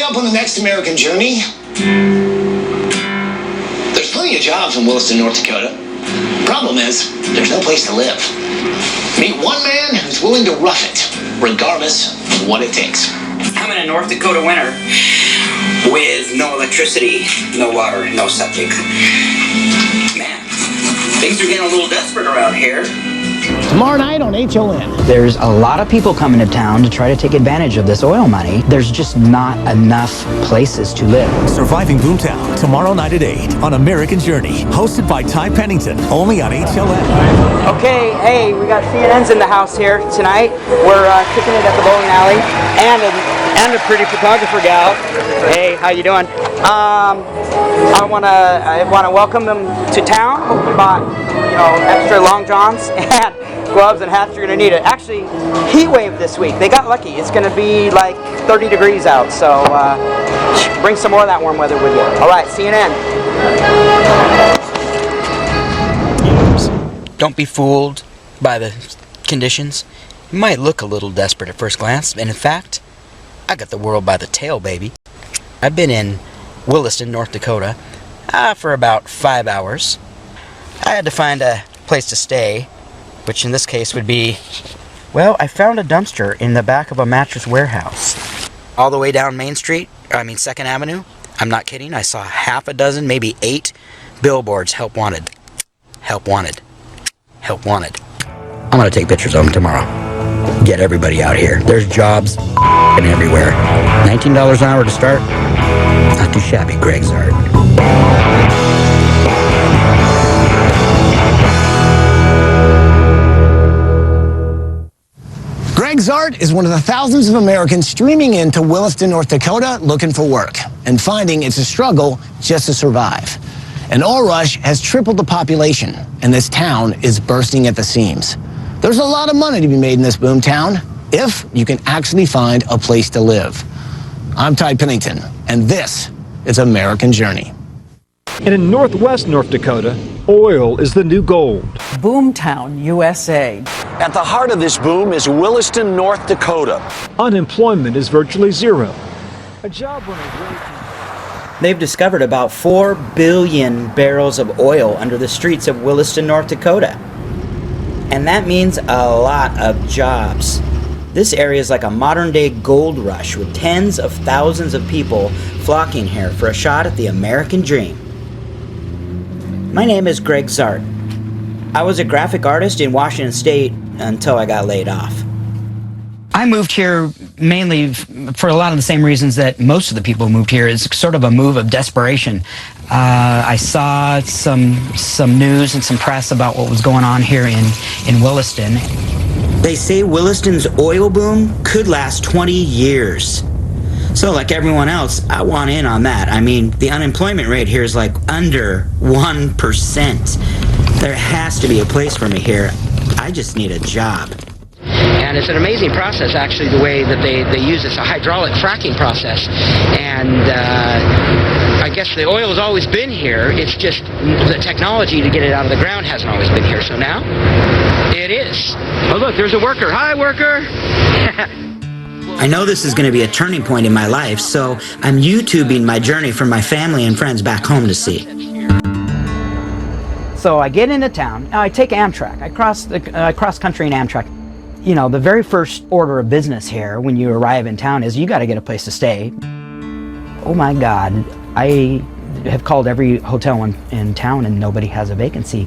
up on the next American Journey? There's plenty of jobs in Williston, North Dakota. Problem is, there's no place to live. Meet one man who's willing to rough it, regardless of what it takes. I'm in a North Dakota winter with no electricity, no water, no septic. Man, things are getting a little desperate around here. Tomorrow night on HLN. There's a lot of people coming to town to try to take advantage of this oil money. There's just not enough places to live. Surviving BoomTown, tomorrow night at 8 on American Journey. Hosted by Ty Pennington, only on HLN. Okay, hey, we got CNNs in the house here tonight. We're kicking it at the bowling alley. And a pretty photographer gal. Hey, how you doing? I wanna welcome them to town. Hope you bought, extra long johns and gloves and hats. You're gonna need it. Actually, heat wave this week. They got lucky. It's gonna be like 30 degrees out. So bring some more of that warm weather with you. All right, CNN. Don't be fooled by the conditions. You might look a little desperate at first glance, and in fact, I got the world by the tail, baby. I've been in Williston, North Dakota, for about 5 hours. I had to find a place to stay, which in this case would be, well, I found a dumpster in the back of a mattress warehouse. All the way down Main Street, 2nd Avenue. I'm not kidding, I saw half a dozen, maybe 8 billboards, help wanted, help wanted, help wanted. I'm gonna take pictures of them tomorrow. Get everybody out here. There's jobs everywhere. $19 an hour to start. Not too shabby, Gregg Zart. Gregg Zart is one of the thousands of Americans streaming into Williston, North Dakota looking for work and finding it's a struggle just to survive. An oil rush has tripled the population, and this town is bursting at the seams. There's a lot of money to be made in this boomtown if you can actually find a place to live. I'm Ty Pennington, and this is American Journey. And in northwest North Dakota, oil is the new gold. BoomTown, USA. At the heart of this boom is Williston, North Dakota. Unemployment is virtually zero. A job They've discovered about 4 billion barrels of oil under the streets of Williston, North Dakota. And that means a lot of jobs. This area is like a modern-day gold rush with tens of thousands of people flocking here for a shot at the American dream. My name is Gregg Zart. I was a graphic artist in Washington State until I got laid off. I moved here mainly for a lot of the same reasons that most of the people who moved here. It's sort of a move of desperation. I saw some news and some press about what was going on here in Williston. They say Williston's oil boom could last 20 years. So like everyone else, I want in on that. I mean, the unemployment rate here is like under 1%. There has to be a place for me here. I just need a job. And it's an amazing process, actually, the way that they use this, a hydraulic fracking process. And I guess the oil has always been here. It's just the technology to get it out of the ground hasn't always been here. So now it is. Oh, look, there's a worker. Hi, worker. I know this is going to be a turning point in my life, so I'm YouTubing my journey for my family and friends back home to see. So I get into town. Now I take Amtrak. I cross country in Amtrak. You know, the very first order of business here when you arrive in town is you got to get a place to stay. Oh my God, I have called every hotel in town and nobody has a vacancy.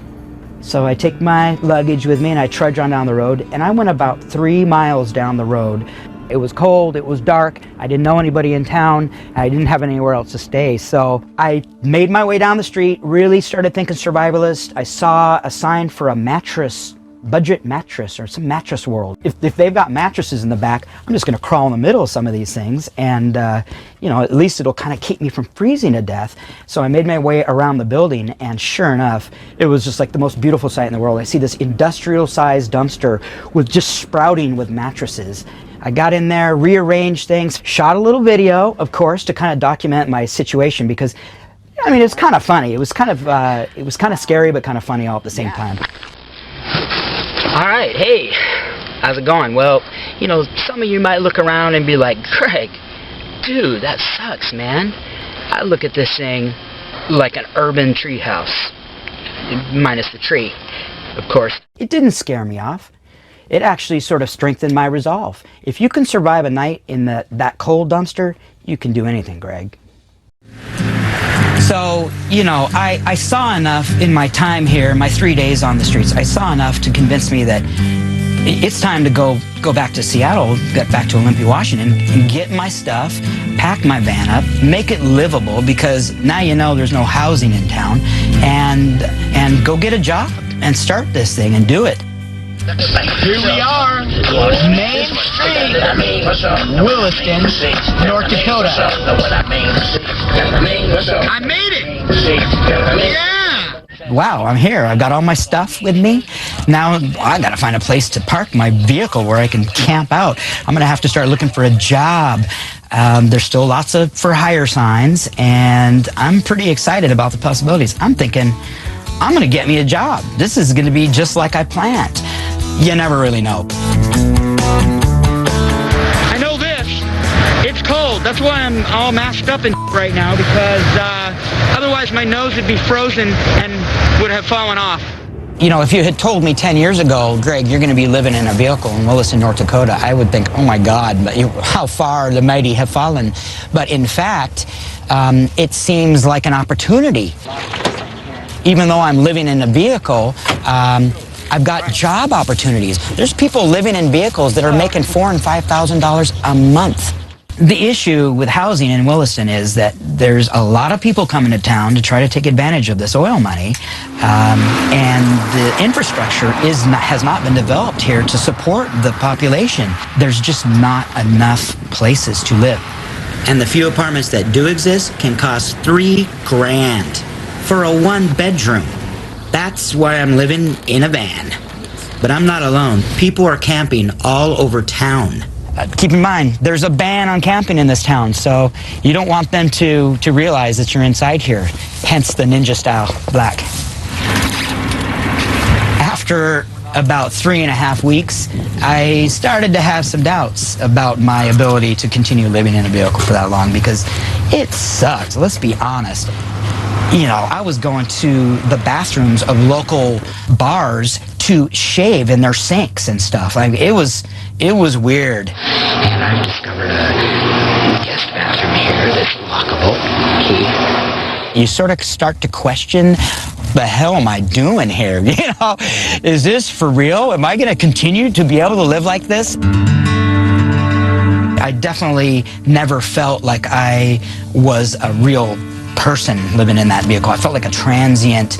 So I take my luggage with me and I trudge on down the road, and I went about 3 miles down the road. It was cold, it was dark, I didn't know anybody in town, I didn't have anywhere else to stay. So I made my way down the street, really started thinking survivalist. I saw a sign for a mattress, budget mattress, or some mattress world. If they've got mattresses in the back, I'm just gonna crawl in the middle of some of these things, and at least it'll kind of keep me from freezing to death. So I made my way around the building, and sure enough, it was just like the most beautiful sight in the world. I see this industrial-sized dumpster with just sprouting with mattresses. I got in there, rearranged things, shot a little video, of course, to kind of document my situation, because I mean, it's kind of funny. It was kind of scary, but kind of funny all at the same time. All right, hey, how's it going? Well, some of you might look around and be like, Gregg, Dude, that sucks, man. I look at this thing like an urban treehouse, minus the tree, of course. It didn't scare me off. It actually sort of strengthened my resolve. If you can survive a night in that cold dumpster, you can do anything, Gregg. So, you know, I saw enough in my time here, my 3 days on the streets, I saw enough to convince me that it's time to go back to Seattle, get back to Olympia, Washington, and get my stuff, pack my van up, make it livable, because now you know there's no housing in town, and go get a job and start this thing and do it. Here we are, Main Street, Williston, North Dakota. I made it! Yeah! Wow, I'm here. I've got all my stuff with me. Now I gotta find a place to park my vehicle where I can camp out. I'm gonna have to start looking for a job. There's still lots of for hire signs, and I'm pretty excited about the possibilities. I'm thinking, I'm gonna get me a job. This is gonna be just like I planned. You never really know. I know this. It's cold. That's why I'm all masked up and right now, because otherwise my nose would be frozen and would have fallen off. You know, if you had told me 10 years ago, Gregg, you're going to be living in a vehicle in Williston, North Dakota, I would think, oh my God, but how far the mighty have fallen. But in fact, it seems like an opportunity. Even though I'm living in a vehicle, I've got job opportunities. There's people living in vehicles that are making $4,000 and $5,000 a month. The issue with housing in Williston is that there's a lot of people coming to town to try to take advantage of this oil money, and the infrastructure has not been developed here to support the population. There's just not enough places to live. And the few apartments that do exist can cost $3,000 for a one-bedroom. That's why I'm living in a van. But I'm not alone. People are camping all over town. Keep in mind, there's a ban on camping in this town, so you don't want them to realize that you're inside here, hence the ninja style black. After about 3.5 weeks, I started to have some doubts about my ability to continue living in a vehicle for that long, because it sucks. Let's be honest. You know, I was going to the bathrooms of local bars to shave in their sinks and stuff. Like, it was weird. And I've discovered a guest bathroom here that's lockable. Key. You sort of start to question, the hell am I doing here? You know, is this for real? Am I going to continue to be able to live like this? I definitely never felt like I was a real person living in that vehicle. I felt like a transient,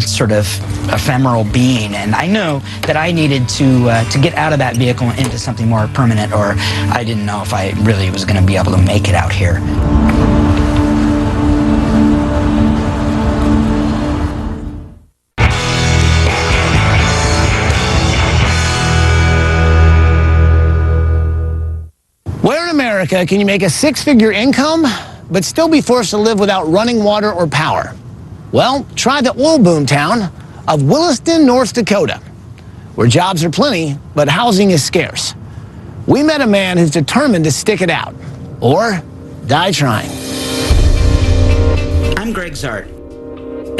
sort of ephemeral being, and I knew that I needed to get out of that vehicle and into something more permanent, or I didn't know if I really was going to be able to make it out here. Where in America can you make a six-figure income but still be forced to live without running water or power? Well, try the oil boom town of Williston, North Dakota, where jobs are plenty, but housing is scarce. We met a man who's determined to stick it out, or die trying. I'm Gregg Zart.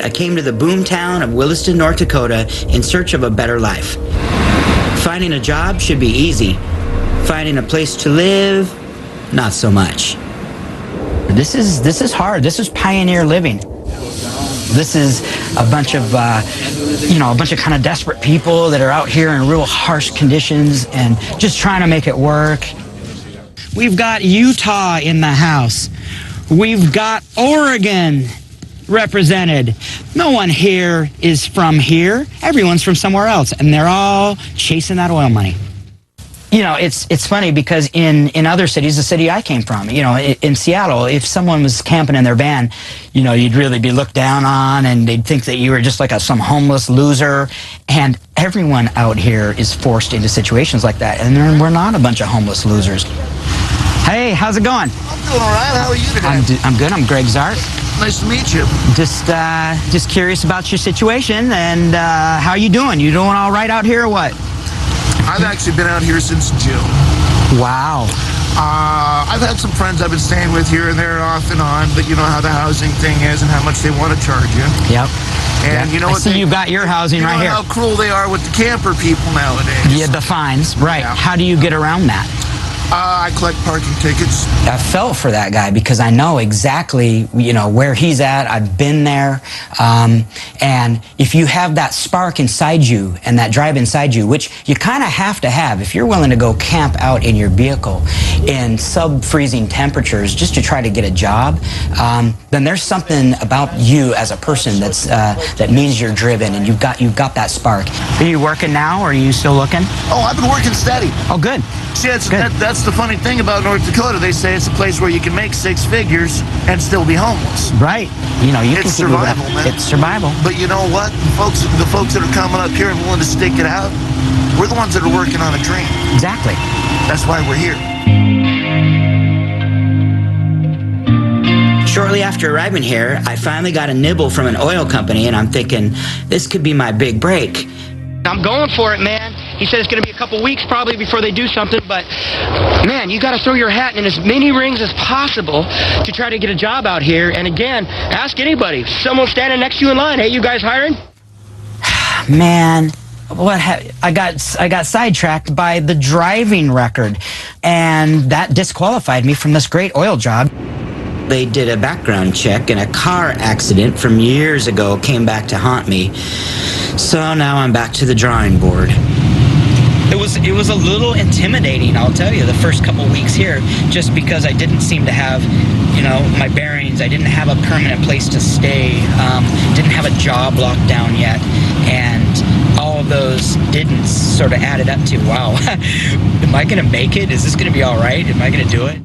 I came to the BoomTown of Williston, North Dakota in search of a better life. Finding a job should be easy. Finding a place to live, not so much. This is hard. This is pioneer living. This is a bunch of, a bunch of kind of desperate people that are out here in real harsh conditions and just trying to make it work. We've got Utah in the house. We've got Oregon represented. No one here is from here. Everyone's from somewhere else, and they're all chasing that oil money. You know, it's funny because in other cities, the city I came from, you know, in Seattle, if someone was camping in their van, you know, you'd really be looked down on, and they'd think that you were just like some homeless loser. And everyone out here is forced into situations like that, and we're not a bunch of homeless losers. Hey, how's it going? I'm doing all right. How are you today? I'm good. I'm Gregg Zart. Nice to meet you. Just curious about your situation and how you doing? You doing all right out here or what? I've actually been out here since June. Wow. I've had some friends I've been staying with here and there off and on, but you know how the housing thing is and how much they want to charge you. Yep. And you know I what? see you've got your housing right You here. know how cruel they are with the camper people nowadays. Yeah, the fines. Right. Yeah. How do you get around that? I collect parking tickets. I felt for that guy because I know exactly, you know, where he's at. I've been there. And if you have that spark inside you and that drive inside you, which you kind of have to have, if you're willing to go camp out in your vehicle in sub-freezing temperatures just to try to get a job, then there's something about you as a person that's that means you're driven and you've got that spark. Are you working now or are you still looking? Oh, I've been working steady. Oh, good. See, that's the funny thing about North Dakota. They say it's a place where you can make 6 figures and still be homeless. Right. You know, you It's can keep moving up. survival, man. It's survival. But you know what? The folks that are coming up here and willing to stick it out, we're the ones that are working on a dream. Exactly. That's why we're here. Shortly after arriving here, I finally got a nibble from an oil company, and I'm thinking, this could be my big break. I'm going for it, man. He said it's going to be a couple weeks probably before they do something, but man, you got to throw your hat in as many rings as possible to try to get a job out here. And again, ask anybody. Someone standing next to you in line, hey, you guys hiring? Man, I got sidetracked by the driving record, and that disqualified me from this great oil job. They did a background check, and a car accident from years ago came back to haunt me. So now I'm back to the drawing board. It was a little intimidating, I'll tell you, the first couple weeks here, just because I didn't seem to have, you know, my bearings. I didn't have a permanent place to stay, didn't have a job locked down yet, and all of those didn't sort of added up to, wow, am I going to make it? Is this going to be all right? Am I going to do it?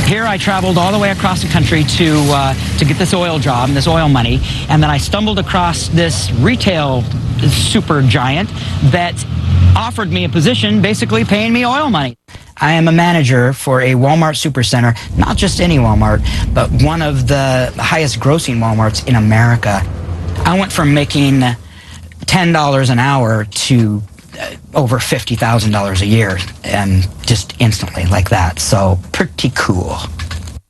Here I traveled all the way across the country to get this oil job and this oil money, and then I stumbled across this retail super giant that offered me a position basically paying me oil money. I am a manager for a Walmart supercenter, not just any Walmart, but one of the highest grossing Walmarts in America. I went from making $10 an hour to over $50,000 a year, and just instantly like that. So pretty cool.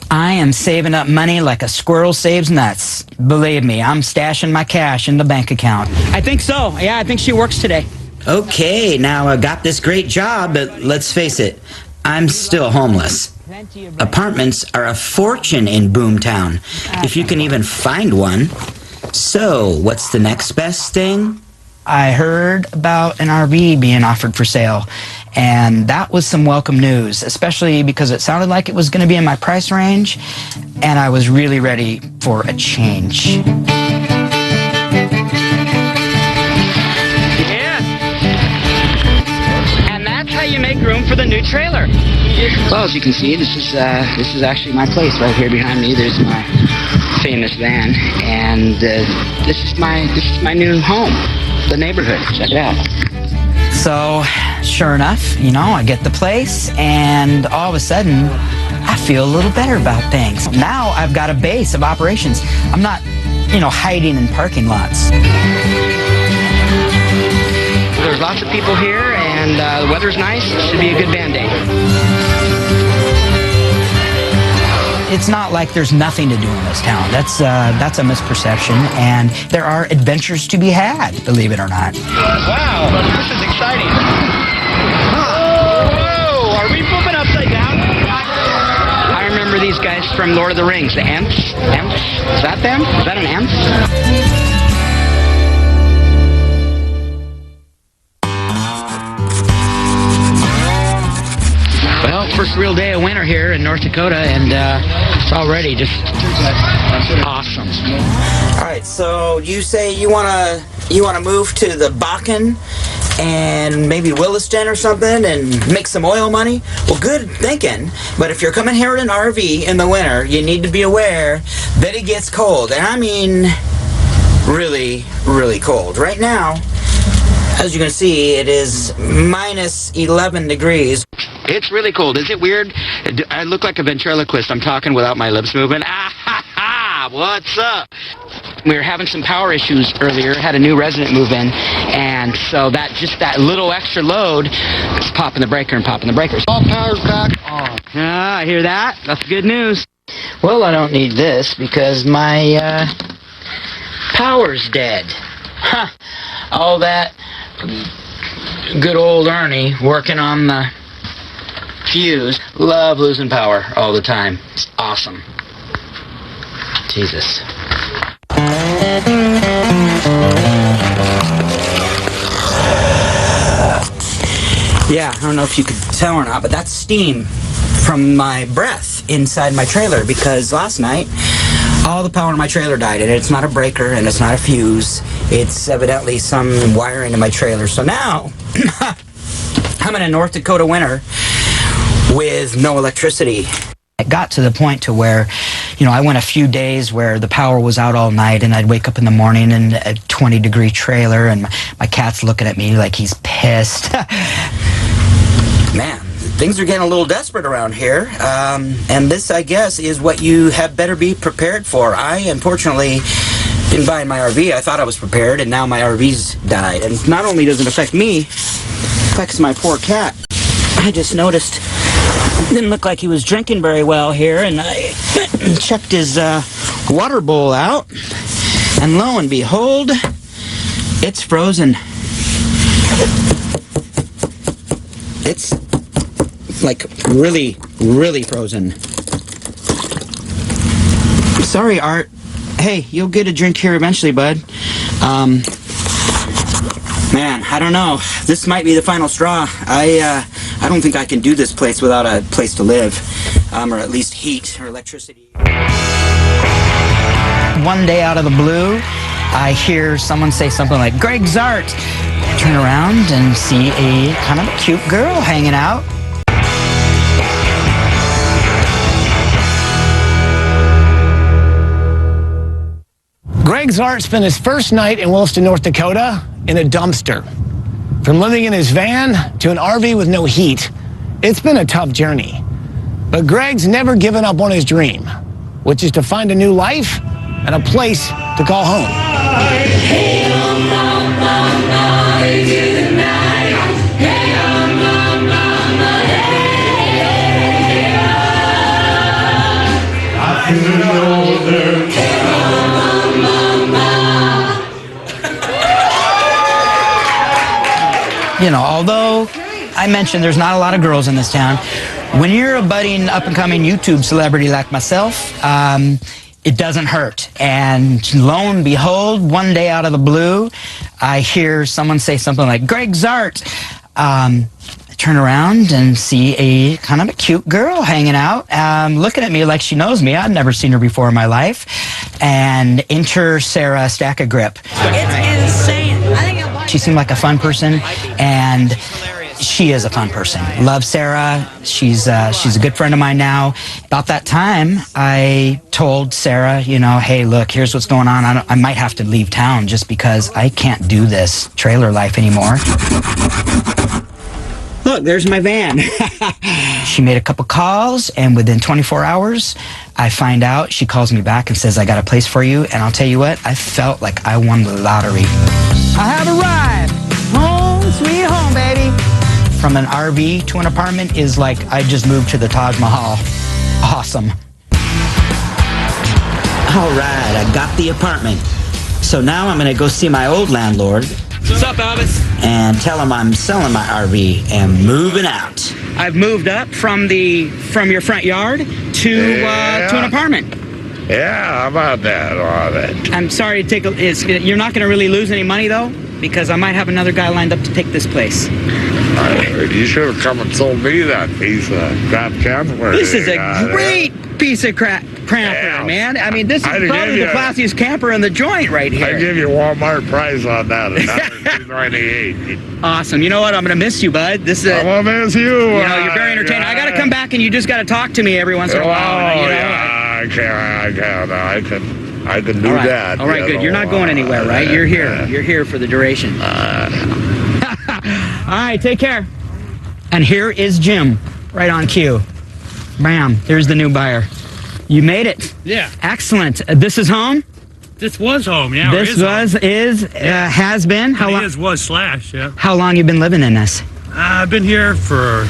I am saving up money like a squirrel saves nuts. Believe me, I'm stashing my cash in the bank account. I think so. Yeah, I think she works today. Okay, now I got this great job, but let's face it, I'm still homeless. Apartments are a fortune in BoomTown, if you can even find one. So, what's the next best thing? I heard about an RV being offered for sale, and that was some welcome news, especially because it sounded like it was going to be in my price range, and I was really ready for a change. Yeah. And that's how you make room for the new trailer. Well, as you can see, this is actually my place right here behind me. There's my famous van, and this is my new home. The neighborhood. Check it out. So, sure enough, you know, I get the place, and all of a sudden, I feel a little better about things. Now I've got a base of operations. I'm not, you know, hiding in parking lots. There's lots of people here, and the weather's nice. Should be a good band day. It's not like there's nothing to do in this town. That's a misperception, and there are adventures to be had, believe it or not. Wow, this is exciting. Whoa, are we flipping upside down? I remember these guys from Lord of the Rings, the Ents. Is that them? Is that an Ents? Well, first real day of winter here in North Dakota, and it's already just awesome. All right, so you say you wanna move to the Bakken and maybe Williston or something and make some oil money? Well, good thinking. But if you're coming here in an RV in the winter, you need to be aware that it gets cold, and I mean really, really cold. Right now, as you can see, it is minus 11 degrees. It's really cold. Is it weird? I look like a ventriloquist. I'm talking without my lips moving. Ah, ha, ha. What's up? We were having some power issues earlier, had a new resident move in, and so that little extra load is popping the breaker and popping the breakers. All power's back on. I hear that. That's good news. Well, I don't need this because my power's dead. Huh. All that good old Ernie working on the fuse. Love losing power all the time. It's awesome. Jesus. Yeah, I don't know if you could tell or not, but that's steam from my breath inside my trailer, because last night all the power in my trailer died, and it's not a breaker and it's not a fuse. It's evidently some wiring in my trailer. So now I'm in a North Dakota winter with no electricity. It got to the point to where, you know, I went a few days where the power was out all night, and I'd wake up in the morning in a 20-degree trailer, and my cat's looking at me like he's pissed. Man, things are getting a little desperate around here, and this, I guess, is what you had better be prepared for. I, unfortunately, didn't buy in my RV. I thought I was prepared, and now my RV's died. And not only does it affect me, it affects my poor cat. I just noticed didn't look like he was drinking very well here, and I checked his water bowl out, and lo and behold, it's frozen. It's like really, really frozen. Sorry, Art. Hey, you'll get a drink here eventually, bud. Man, I don't know. This might be the final straw. I don't think I can do this place without a place to live, or at least heat or electricity. One day out of the blue, I hear someone say something like, "Gregg Zart." I turn around and see a kind of a cute girl hanging out. Gregg Zart spent his first night in Williston, North Dakota in a dumpster. From living in his van to an RV with no heat, it's been a tough journey. But Gregg's never given up on his dream, which is to find a new life and a place to call home. You know, although I mentioned there's not a lot of girls in this town, when you're a budding, up-and-coming YouTube celebrity like myself, it doesn't hurt. And lo and behold, one day out of the blue, I hear someone say something like, "Gregg Zart." I turn around and see a kind of a cute girl hanging out, looking at me like she knows me. I'd never seen her before in my life. And enter Sarah Stack of Grip. It's insane. She seemed like a fun person, and she is a fun person. Love Sarah. She's a good friend of mine now. About that time, I told Sarah, you know, hey, look, here's what's going on. I might have to leave town just because I can't do this trailer life anymore. Look, there's my van. She made a couple calls, and within 24 hours, I find out. She calls me back and says, "I got a place for you." And I'll tell you what, I felt like I won the lottery. I have arrived. Home, sweet home, baby. From an RV to an apartment is like I just moved to the Taj Mahal. Awesome. All right, I got the apartment. So now I'm going to go see my old landlord. What's up, Elvis? And tell him I'm selling my RV and moving out. I've moved up from your front yard to an apartment. Yeah, how about that? All right. I'm sorry to take you're not going to really lose any money, though, because I might have another guy lined up to take this place. You should have come and sold me that piece of crap camper. This is a great piece of crap camper, man. I mean, this is probably the classiest camper in the joint right here. I give you Walmart price on that. $198. Awesome. You know what? I'm going to miss you, bud. This is I'm going to miss you. You know, you're very entertaining. I got to come back, and you just got to talk to me every once in a while. You know? Yeah, I can do that. All right, good. You're not going anywhere, right? You're here. You're here for the duration. All right, take care. And here is Jim, right on cue. Bam, there's the new buyer. You made it. Yeah. Excellent. This is home? This was home, yeah. This has been? How long? Was slash, yeah. How long you been living in this? I've been here for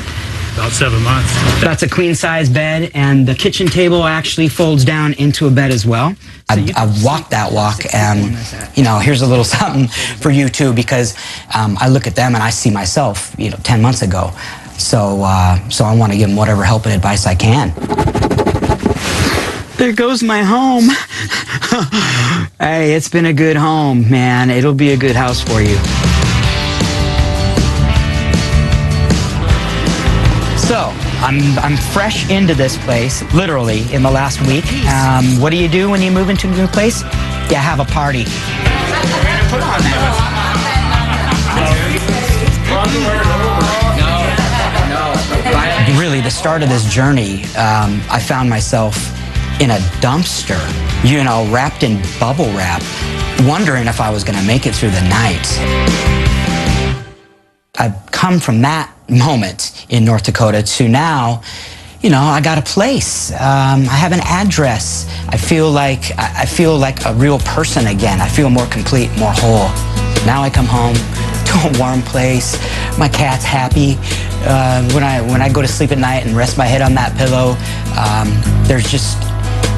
about 7 months. That's a queen size bed, and the kitchen table actually folds down into a bed as well. I've walked that walk, and here's a little something for you too, because I look at them and I see myself 10 months ago. So I want to give them whatever help and advice I can. There goes my home. Hey, it's been a good home, man. It'll be a good house for you. So, I'm fresh into this place, literally, in the last week. What do you do when you move into a new place? You have a party. Put on that. Really, the start of this journey, I found myself in a dumpster, wrapped in bubble wrap, wondering if I was going to make it through the night. I've come from that moment in North Dakota to now, I got a place. I have an address. I feel like a real person again. I feel more complete, more whole. Now I come home to a warm place. My cat's happy. When I go to sleep at night and rest my head on that pillow, there's just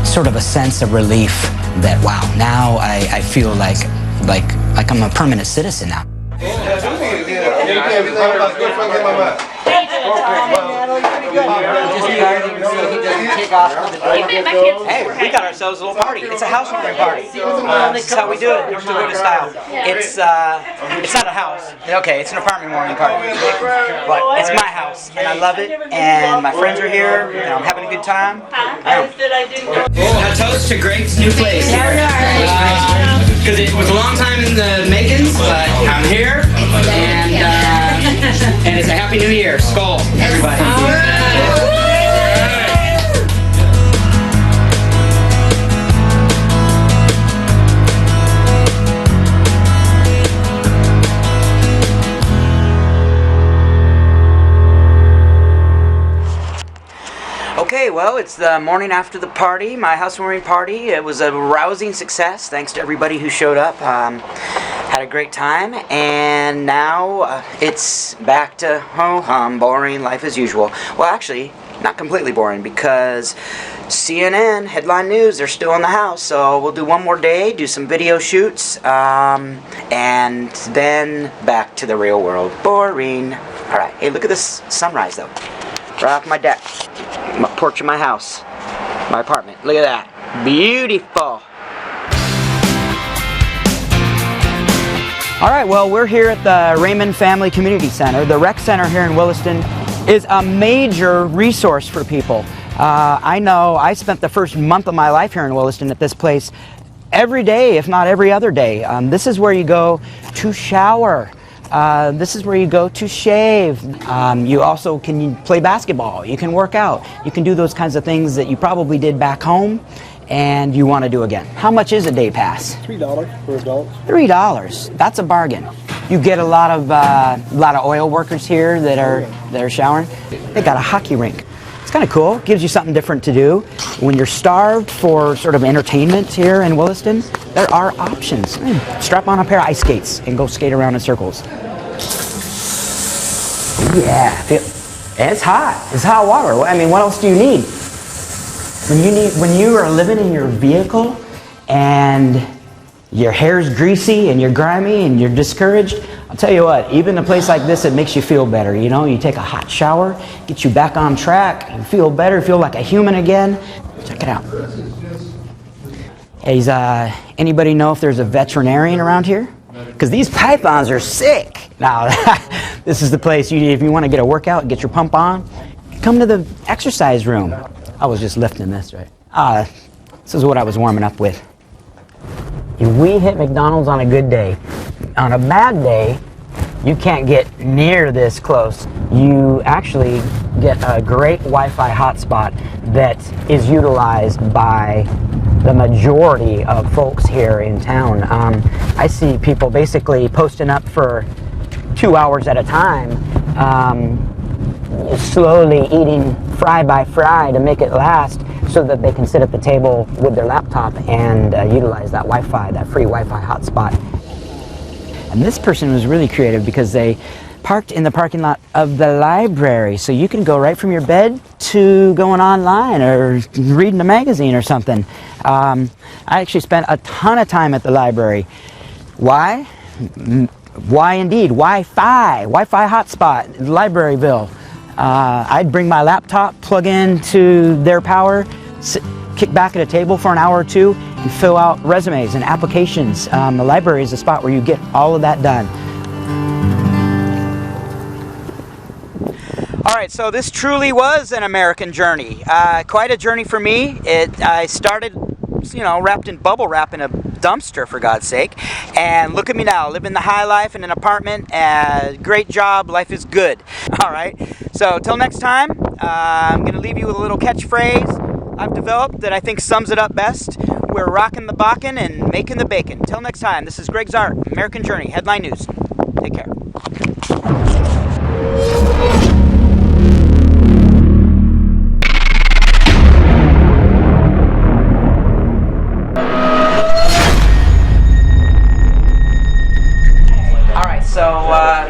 sort of a sense of relief that, wow, now I feel like I'm a permanent citizen now. Hey, we got ourselves a little party. It's a housewarming party. This is how we do it, North Dakota style. It's not a house. Okay, it's an apartment warming party. But it's my house, and I love it, and my friends are here, and I'm having a good time. Now toast to Gregg's new place. Because it was a long time in the makings, but I'm here, and it's a happy new year. Skull, everybody. Okay, well, it's the morning after the party, my housewarming party. It was a rousing success, thanks to everybody who showed up. Had a great time, and now it's back to boring life as usual. Well, actually, not completely boring, because CNN, headline news, they're still in the house, so we'll do one more day, do some video shoots, and then back to the real world. Boring. All right, hey, look at this sunrise, though. Right off my deck, my porch of my house, my apartment. Look at that. Beautiful. All right, well, we're here at the Raymond Family Community Center. The rec center here in Williston is a major resource for people. I know I spent the first month of my life here in Williston at this place every day, if not every other day. This is where you go to shower. This is where you go to shave. You also can play basketball. You can work out. You can do those kinds of things that you probably did back home and you want to do again. How much is a day pass? $3 for adults. $3. That's a bargain. You get a lot of oil workers here that are showering. They got a hockey rink. It's kind of cool. Gives you something different to do. When you're starved for sort of entertainment here in Williston, there are options. Strap on a pair of ice skates and go skate around in circles. Yeah, it's hot. It's hot water. I mean, what else do you need? When you are living in your vehicle and your hair's greasy and you're grimy and you're discouraged, I'll tell you what, even a place like this, it makes you feel better. You know, you take a hot shower, get you back on track, you feel better, feel like a human again. Check it out. Hey, anybody know if there's a veterinarian around here? Because these pythons are sick. Now, this is the place if you want to get a workout, get your pump on, come to the exercise room. I was just lifting this, right? This is what I was warming up with. We hit McDonald's on a good day. On a bad day, you can't get near this close. You actually get a great Wi-Fi hotspot that is utilized by the majority of folks here in town. I see people basically posting up for 2 hours at a time, slowly eating fry by fry to make it last so that they can sit at the table with their laptop and utilize that Wi-Fi, that free Wi-Fi hotspot. And this person was really creative because they parked in the parking lot of the library, so you can go right from your bed to going online or reading a magazine or something. I actually spent a ton of time at the library. Why? Why indeed? Wi-Fi hotspot, Libraryville. I'd bring my laptop, plug into their power, kick back at a table for an hour or two, and fill out resumes and applications. The library is a spot where you get all of that done. All right, so this truly was an American journey. Quite a journey for me. I started, wrapped in bubble wrap in a dumpster, for God's sake. And look at me now, living the high life in an apartment. Great job, life is good. All right, so till next time, I'm going to leave you with a little catchphrase I've developed that I think sums it up best. We're rocking the Bakken and making the bacon. Till next time, this is Gregg Zart, American Journey, Headline News. Take care.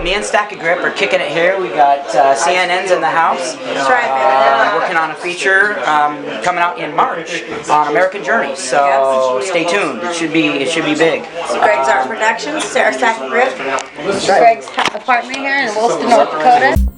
Me and Stack of Grip are kicking it here. We got CNNs in the house. Working on a feature coming out in March on American Journey. So stay tuned. It should be big. So Gregg's Art Productions, Sarah Stack of Grip. Gregg's apartment here in Williston, North Dakota.